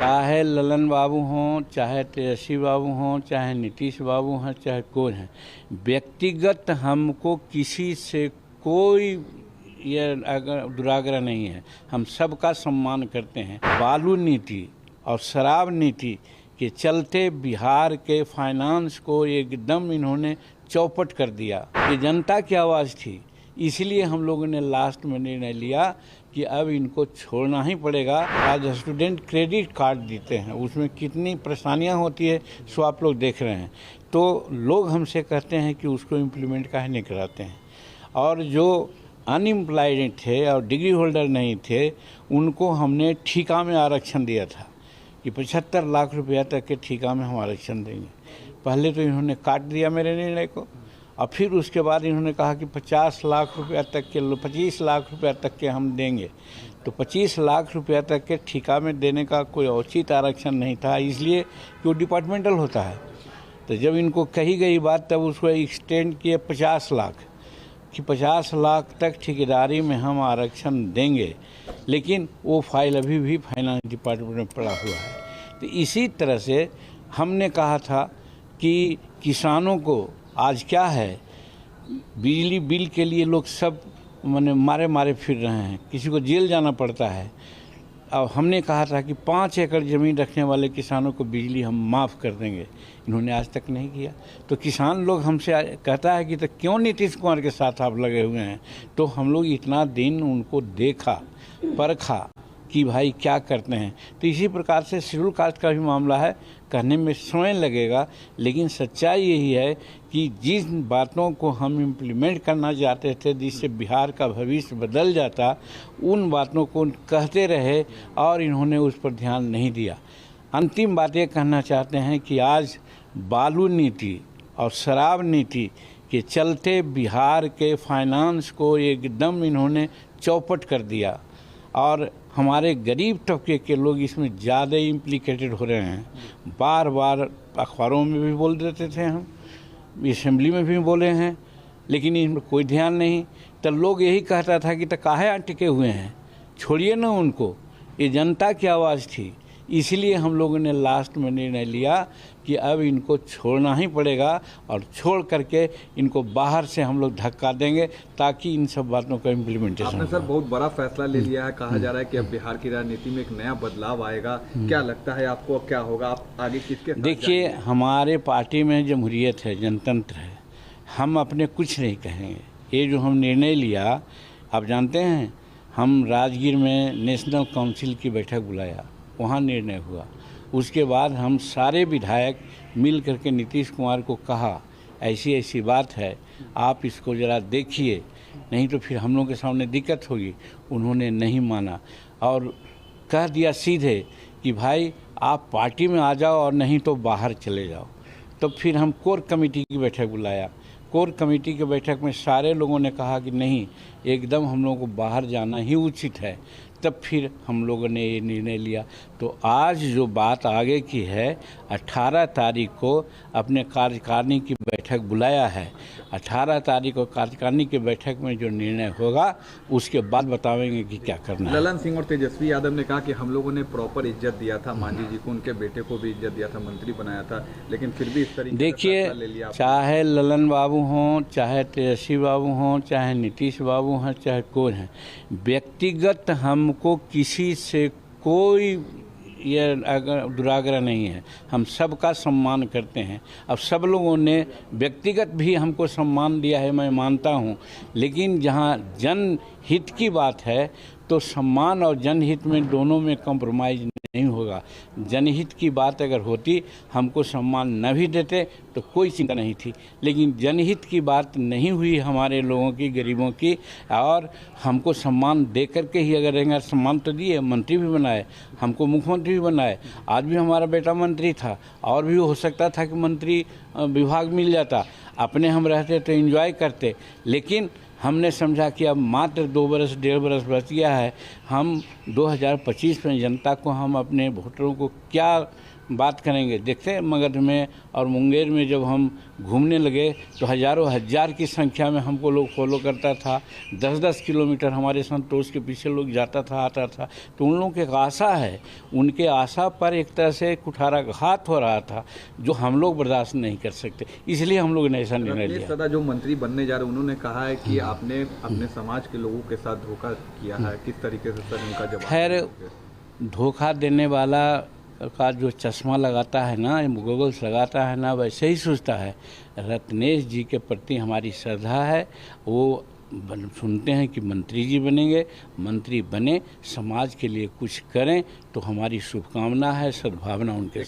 चाहे ललन बाबू हों, चाहे तेजस्वी बाबू हों, चाहे नीतीश बाबू हैं, चाहे कोई हैं, व्यक्तिगत हमको किसी से कोई ये अगर दुराग्रह नहीं है। हम सबका सम्मान करते हैं। बालू नीति और शराब नीति के चलते बिहार के फाइनेंस को एकदम इन्होंने चौपट कर दिया। ये जनता की आवाज़ थी, इसलिए हम लोगों ने लास्ट में निर्णय लिया कि अब इनको छोड़ना ही पड़ेगा। आज स्टूडेंट क्रेडिट कार्ड देते हैं, उसमें कितनी परेशानियां होती है सो आप लोग देख रहे हैं। तो लोग हमसे कहते हैं कि उसको इम्प्लीमेंट काहे नहीं कराते हैं। और जो अनएम्प्लॉयड थे और डिग्री होल्डर नहीं थे, उनको हमने ठेका में आरक्षण दिया था कि 75 लाख रुपया तक के ठेका में हम आरक्षण देंगे। पहले तो इन्होंने काट दिया मेरे निर्णय को, और फिर उसके बाद इन्होंने कहा कि 50 लाख रुपया तक के 25 लाख रुपया तक के हम देंगे। तो 25 लाख रुपया तक के ठेका में देने का कोई उचित आरक्षण नहीं था, इसलिए कि वो डिपार्टमेंटल होता है। तो जब इनको कही गई बात तब उसको एक्सटेंड किए 50 लाख कि 50 लाख तक ठेकेदारी में हम आरक्षण देंगे, लेकिन वो फाइल अभी भी फाइनेंस डिपार्टमेंट में पड़ा हुआ है। तो इसी तरह से हमने कहा था कि किसानों को आज क्या है, बिजली बिल के लिए लोग सब मारे मारे फिर रहे हैं, किसी को जेल जाना पड़ता है। और हमने कहा था कि 5 एकड़ ज़मीन रखने वाले किसानों को बिजली हम माफ़ कर देंगे, इन्होंने आज तक नहीं किया। तो किसान लोग हमसे कहता है कि तो क्यों नीतीश कुमार के साथ आप लगे हुए हैं। तो हम लोग इतना दिन उनको देखा, परखा कि भाई क्या करते हैं। तो इसी प्रकार से शेड्यूल कास्ट का भी मामला है, कहने में समय लगेगा, लेकिन सच्चाई यही है कि जिन बातों को हम इम्प्लीमेंट करना चाहते थे जिससे बिहार का भविष्य बदल जाता, उन बातों को कहते रहे और इन्होंने उस पर ध्यान नहीं दिया। अंतिम बात ये कहना चाहते हैं कि आज बालू नीति और शराब नीति के चलते बिहार के फाइनेंस को एकदम इन्होंने चौपट कर दिया और हमारे गरीब तबके के लोग इसमें ज़्यादा इम्प्लीकेटेड हो रहे हैं। बार बार अखबारों में भी बोल देते थे, हम असेंबली में भी बोले हैं, लेकिन इनमें कोई ध्यान नहीं। तो लोग यही कहता था कि तो काहे अटके हुए हैं, छोड़िए ना उनको, ये जनता की आवाज़ थी। इसलिए हम लोगों ने लास्ट में निर्णय लिया कि अब इनको छोड़ना ही पड़ेगा और छोड़ करके इनको बाहर से हम लोग धक्का देंगे ताकि इन सब बातों का इम्प्लीमेंटेशन। आपने सर बहुत बड़ा फैसला ले लिया है, कहा जा रहा है कि अब बिहार की राजनीति में एक नया बदलाव आएगा। क्या लगता है आपको, क्या होगा, आप आगे किसके साथ? देखिए, हमारे पार्टी में जमहूरियत है, जनतंत्र है, हम अपने कुछ नहीं कहेंगे। ये जो हम निर्णय लिया, आप जानते हैं, हम राजगीर में नेशनल काउंसिल की बैठक बुलाया, वहाँ निर्णय हुआ। उसके बाद हम सारे विधायक मिल करके नीतीश कुमार को कहा ऐसी ऐसी बात है, आप इसको ज़रा देखिए, नहीं तो फिर हम लोगों के सामने दिक्कत होगी। उन्होंने नहीं माना और कह दिया सीधे कि भाई आप पार्टी में आ जाओ और नहीं तो बाहर चले जाओ। तो फिर हम कोर कमेटी की बैठक बुलाया। कोर कमेटी की बैठक में सारे लोगों ने कहा कि नहीं, एकदम हम लोगों को बाहर जाना ही उचित है। तब फिर हम लोगों ने ये निर्णय लिया। तो आज जो बात आगे की है, 18 तारीख को अपने कार्यकारिणी की बैठक बुलाया है। 18 तारीख को कार्यकारिणी की बैठक में जो निर्णय होगा उसके बाद बताएंगे कि क्या करना है। ललन सिंह और तेजस्वी यादव ने कहा कि हम लोगों ने प्रॉपर इज्जत दिया था, मांझी जी को, उनके बेटे को भी इज्जत दिया था, मंत्री बनाया था, लेकिन फिर भी इस तरीके देखिए, चाहे ललन बाबू हों, चाहे तेजस्वी बाबू हों, चाहे नीतीश बाबू हैं, चाहे कोई हैं, व्यक्तिगत हमको किसी से कोई ये अगर दुराग्रह नहीं है। हम सबका सम्मान करते हैं। अब सब लोगों ने व्यक्तिगत भी हमको सम्मान दिया है, मैं मानता हूँ, लेकिन जहाँ जनहित की बात है तो सम्मान और जनहित में दोनों में कॉम्प्रोमाइज़ नहीं होगा। जनहित की बात अगर होती, हमको सम्मान न भी देते तो कोई चिंता नहीं थी, लेकिन जनहित की बात नहीं हुई हमारे लोगों की, गरीबों की, और हमको सम्मान दे करके ही अगर रहेंगे। सम्मान तो दिए, मंत्री भी बनाए, हमको मुख्यमंत्री भी बनाए। आज भी हमारा बेटा मंत्री था, और भी हो सकता था कि मंत्री विभाग मिल जाता। अपने हम रहते तो एंजॉय करते, लेकिन हमने समझा कि अब मात्र 2 बरस 1.5 बरस बच गया है। हम 2025 में जनता को, हम अपने वोटरों को क्या बात करेंगे। देखते हैं मगध में और मुंगेर में जब हम घूमने लगे तो हज़ारों हज़ार की संख्या में हमको लोग फॉलो करता था। 10-10 किलोमीटर हमारे संतोष के पीछे लोग जाता था, आता था। तो उन लोगों की एक आशा है, उनके आशा पर एक तरह से कुठाराघात हो रहा था जो हम लोग बर्दाश्त नहीं कर सकते, इसलिए हम लोग ने ऐसा निर्णय रत्नेश लिया। सदा जो मंत्री बनने जा रहे हैं उन्होंने कहा है कि आपने अपने समाज के लोगों के साथ धोखा किया है, किस तरीके से सर उनका जवाब? खैर, धोखा देने वाला का जो चश्मा लगाता है ना, गोगल्स लगाता है ना, वैसे ही सोचता है। रत्नेश जी के प्रति हमारी श्रद्धा है। वो सुनते हैं कि मंत्री जी बनेंगे, मंत्री बने, समाज के लिए कुछ करें, तो हमारी शुभकामना है, सद्भावना उनके